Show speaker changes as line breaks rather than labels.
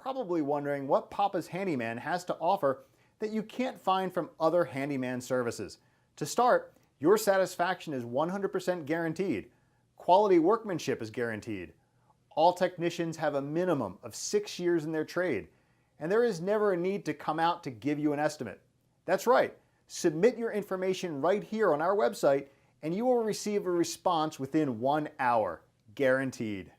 probably wondering what Papa's Handyman has to offer that you can't find from other handyman services. To start, your satisfaction is 100% guaranteed. Quality workmanship is guaranteed. All technicians have a minimum of 6 years in their trade, and there is never a need to come out to give you an estimate. That's right, submit your information right here on our website and you will receive a response within 1 hour, guaranteed.